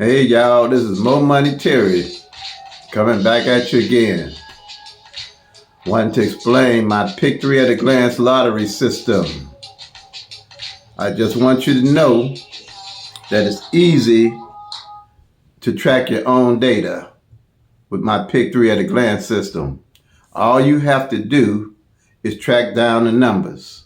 Hey y'all, this is Mo Money Terry coming back at you again. Wanting to explain my Pick-3 at a glance lottery system. I just want you to know that it's easy to track your own data with my Pick-3 at a glance system. All you have to do is track down the numbers.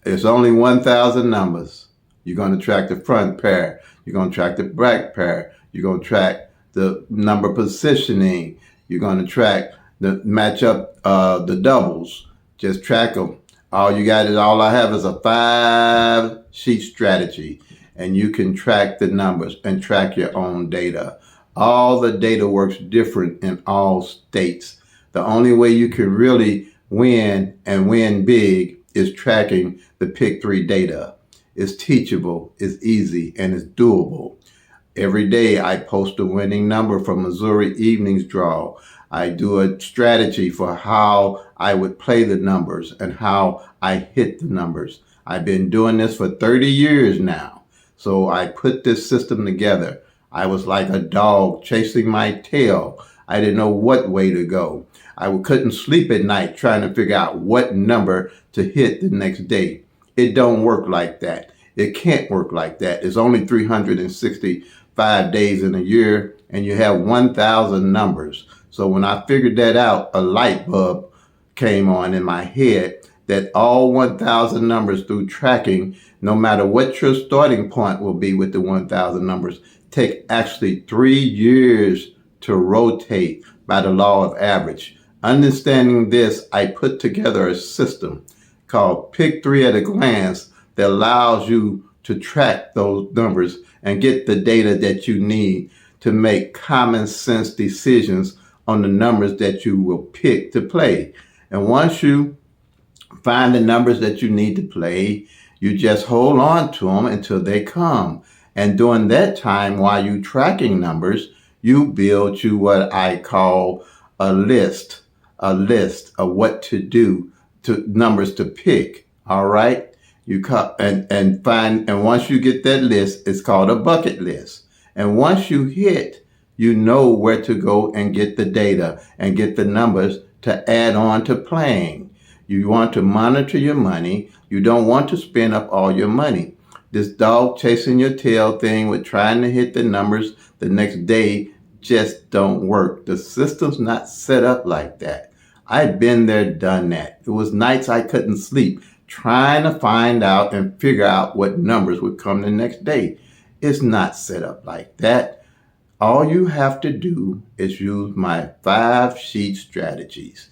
It's only 1,000 numbers. You're going to track the front pair. You're going to track the back pair. You're going to track the number positioning. You're going to track the match up the doubles. Just track them. All I have is a 5-sheet strategy, and you can track the numbers and track your own data. All the data works different in all states. The only way you can really win and win big is tracking the Pick-3 data. It's teachable, it's easy, and it's doable. Every day I post a winning number from Missouri Evening's draw. I do a strategy for how I would play the numbers and how I hit the numbers. I've been doing this for 30 years now. So I put this system together. I was like a dog chasing my tail. I didn't know what way to go. I couldn't sleep at night trying to figure out what number to hit the next day. It don't work like that. It can't work like that. It's only 365 days in a year, and you have 1,000 numbers. So when I figured that out, a light bulb came on in my head that all 1,000 numbers through tracking, no matter what your starting point will be with the 1,000 numbers, take actually 3 years to rotate by the law of average. Understanding this, I put together a system called Pick-3 at a glance that allows you to track those numbers and get the data that you need to make common sense decisions on the numbers that you will pick to play. And once you find the numbers that you need to play, you just hold on to them until they come. And during that time, while you're tracking numbers, you build you what I call a list of what to do, to numbers to pick. All right. You cut and find, and once you get that list, it's called a bucket list. And once you hit, you know where to go and get the data and get the numbers to add on to playing. You want to monitor your money. You don't want to spend up all your money. This dog chasing your tail thing with trying to hit the numbers the next day just don't work. The system's not set up like that. I've been there, done that. It was nights I couldn't sleep trying to find out and figure out what numbers would come the next day. It's not set up like that. All you have to do is use my 5-sheet strategies,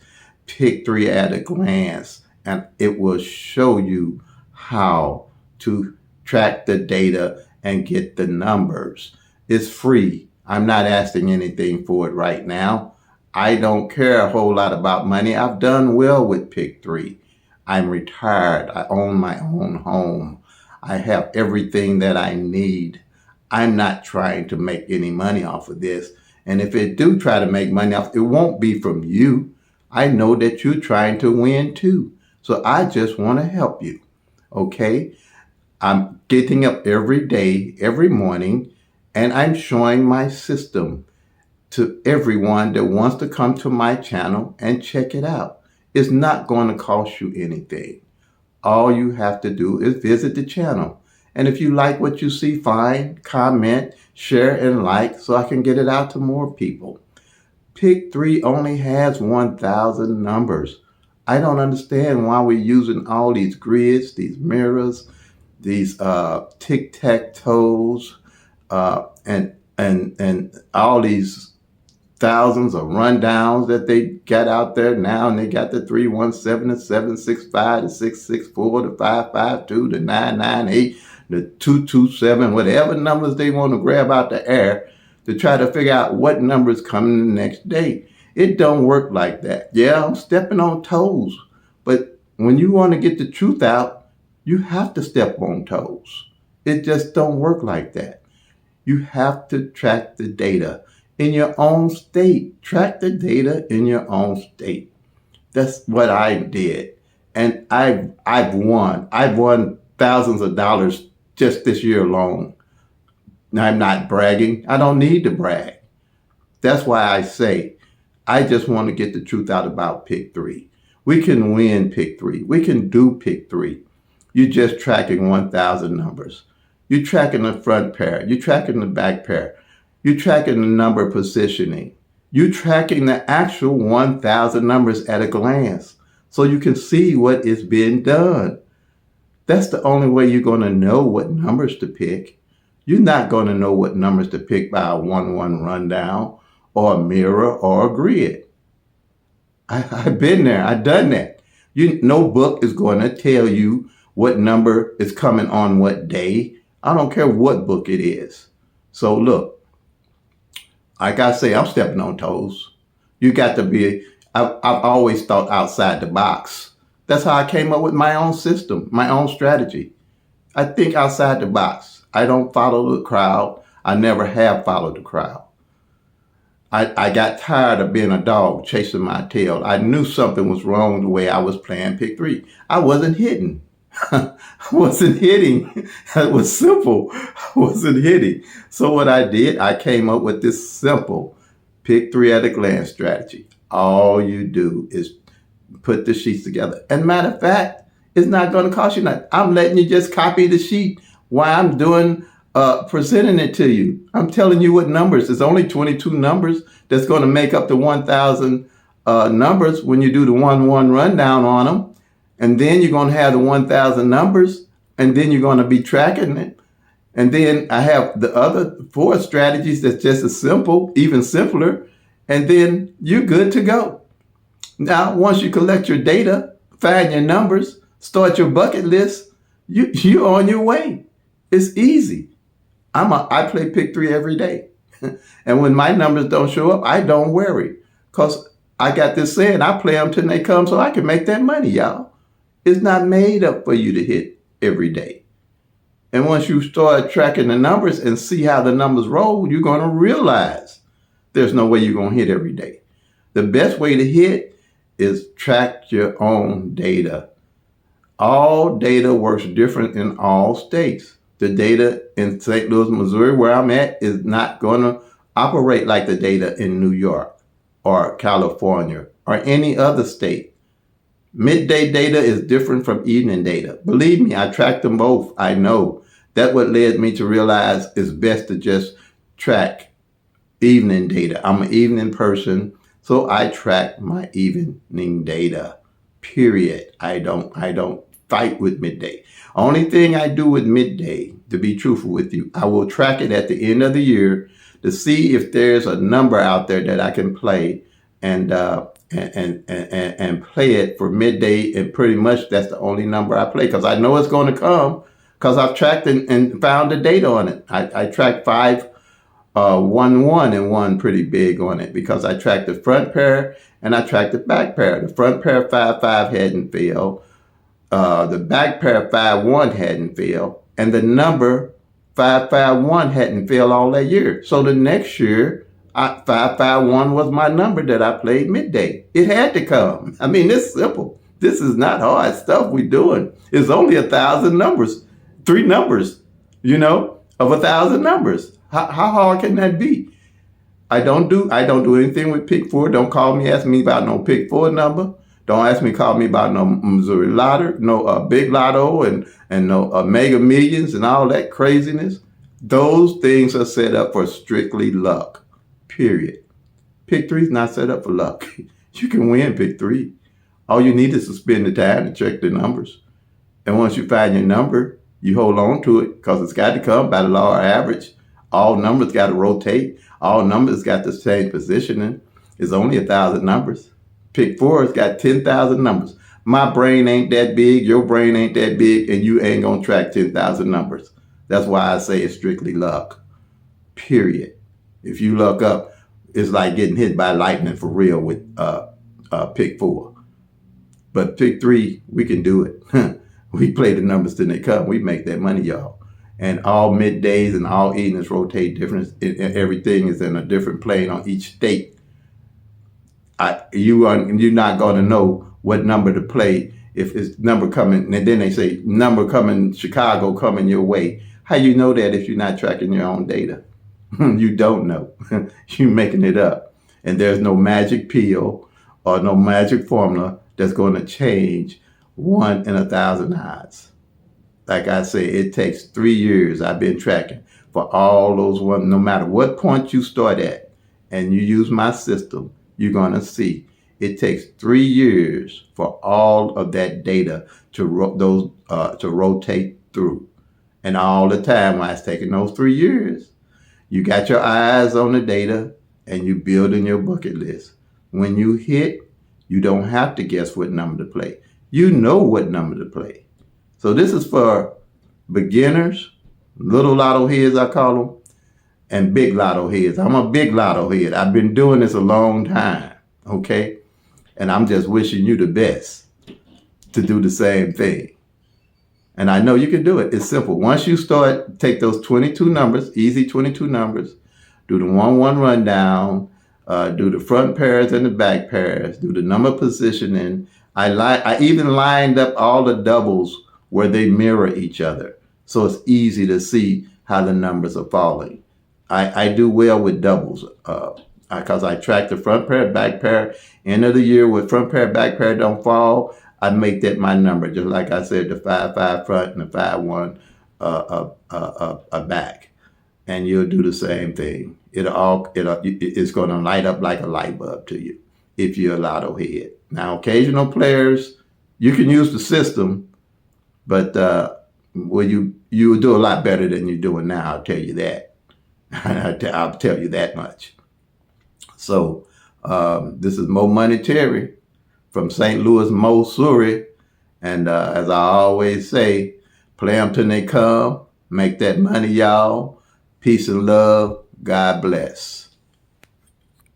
Pick-3 at a glance, and it will show you how to track the data and get the numbers. It's free. I'm not asking anything for it right now. I don't care a whole lot about money. I've done well with Pick-3. I'm retired. I own my own home. I have everything that I need. I'm not trying to make any money off of this. And if it do try to make money off, it won't be from you. I know that you're trying to win too. So I just want to help you. Okay? I'm getting up every day, every morning, and I'm showing my system to everyone that wants to come to my channel and check it out. It's not going to cost you anything. All you have to do is visit the channel. And if you like what you see, fine, comment, share, and like so I can get it out to more people. Pick-3 only has 1,000 numbers. I don't understand why we're using all these grids, these mirrors, these tic-tac-toes, and all these thousands of rundowns that they got out there now, and they got the 317, the 765, the 664, the 552, the 998, the 227, whatever numbers they want to grab out the air to try to figure out what numbers coming the next day. It don't work like that. Yeah, I'm stepping on toes, but when you want to get the truth out, you have to step on toes. It just don't work like that. You have to track the data in your own state. Track the data in your own state. That's what I did. And I've won. I've won thousands of dollars just this year alone Now, I'm not bragging. I don't need to brag. That's why I say I just want to get the truth out about Pick-3. We can win Pick-3. We can do Pick-3. You're just tracking 1,000 numbers. You're tracking the front pair. You're tracking the back pair. You're tracking the number positioning. You're tracking the actual 1,000 numbers at a glance so you can see what is being done. That's the only way you're going to know what numbers to pick. You're not going to know what numbers to pick by a 1-1 rundown or a mirror or a grid. I've been there. I've done that. No book is going to tell you what number is coming on what day. I don't care what book it is. So look, like I say, I'm stepping on toes. You got to be, I've always thought outside the box. That's how I came up with my own system, my own strategy. I think outside the box. I don't follow the crowd. I never have followed the crowd. I got tired of being a dog chasing my tail. I knew something was wrong the way I was playing Pick-3. I wasn't hitting. I wasn't hitting. It was simple. I wasn't hitting. So what I did, I came up with this simple Pick-3 at a glance strategy. All you do is put the sheets together. And matter of fact, it's not going to cost you nothing. I'm letting you just copy the sheet while I'm doing presenting it to you. I'm telling you what numbers. There's only 22 numbers that's going to make up the 1,000 numbers when you do the 1-1 rundown on them. And then you're going to have the 1,000 numbers, and then you're going to be tracking it. And then I have the other 4 strategies that's just as simple, even simpler, and then you're good to go. Now, once you collect your data, find your numbers, start your bucket list, you're on your way. It's easy. I play Pick-3 every day. And when my numbers don't show up, I don't worry. Because I got this saying, I play them till they come so I can make that money, y'all. It's not made up for you to hit every day. And once you start tracking the numbers and see how the numbers roll, you're going to realize there's no way you're going to hit every day. The best way to hit is track your own data. All data works different in all states. The data in St. Louis, Missouri, where I'm at, is not going to operate like the data in New York or California or any other state. Midday data is different from evening data. Believe me, I track them both. I know. That's what led me to realize it's best to just track evening data. I'm an evening person, so I track my evening data, period. I don't fight with midday. Only thing I do with midday, to be truthful with you, I will track it at the end of the year to see if there's a number out there that I can play and play it for midday, and pretty much that's the only number I play because I know it's going to come because I've tracked and found the data on it. I tracked 5-1-1 and won pretty big on it because I tracked the front pair and I tracked the back pair. The front pair 5-5 hadn't failed. The back pair 5-1 hadn't failed, and the number 5-5-1 hadn't failed all that year. So the next year, 5-5-1 was my number that I played midday. It had to come. I mean, it's simple. This is not hard stuff we're doing. It's only 1,000 numbers, 3 numbers, of 1,000 numbers. How hard can that be? I don't do anything with Pick-4. Don't call me, ask me about no Pick-4 number. Don't ask me, call me about no Missouri Lotto, no Big Lotto and no Mega Millions and all that craziness. Those things are set up for strictly luck, period. Pick-3 is not set up for luck. You can win Pick-3. All you need is to spend the time to check the numbers. And once you find your number, you hold on to it because it's got to come by the law of average. All numbers got to rotate. All numbers got the same positioning. It's only 1,000 numbers. Pick-4 has got 10,000 numbers. My brain ain't that big, your brain ain't that big, and you ain't going to track 10,000 numbers. That's why I say it's strictly luck, period. If you luck up, it's like getting hit by lightning for real with Pick-4. But Pick-3, we can do it. We play the numbers till they come. We make that money, y'all. And all middays and all evenings rotate different. Everything is in a different plane on each state. You're not going to know what number to play if it's number coming. And then they say number coming, Chicago coming your way. How you know that if you're not tracking your own data? You don't know. You're making it up. And there's no magic pill or no magic formula that's going to change 1 in 1,000 odds. Like I say, it takes 3 years. I've been tracking for all those ones. No matter what point you start at and you use my system, you're going to see it takes 3 years for all of that data to rotate through. And all the time while it's taking those 3 years, you got your eyes on the data and you building your bucket list. When you hit, you don't have to guess what number to play. You know what number to play. So this is for beginners, little lotto heads I call them, and big lotto heads. I'm a big lotto head. I've been doing this a long time, okay? And I'm just wishing you the best to do the same thing. And I know you can do it. It's simple. Once you start, take those 22 numbers, easy 22 numbers, do the 1-1 rundown, do the front pairs and the back pairs, do the number positioning. I even lined up all the doubles where they mirror each other. So it's easy to see how the numbers are falling. I do well with doubles because I track the front pair, back pair. End of the year with front pair, back pair don't fall, I make that my number. Just like I said, the 5-5 front and the 5-1 back. And you'll do the same thing. It's going to light up like a light bulb to you if you're a lotto head. Now, occasional players, you can use the system, but you will do a lot better than you're doing now. I'll tell you that. I'll tell you that much. So this is Mo Money Terry from St. Louis, Missouri. And as I always say, play them till they come. Make that money, y'all. Peace and love. God bless.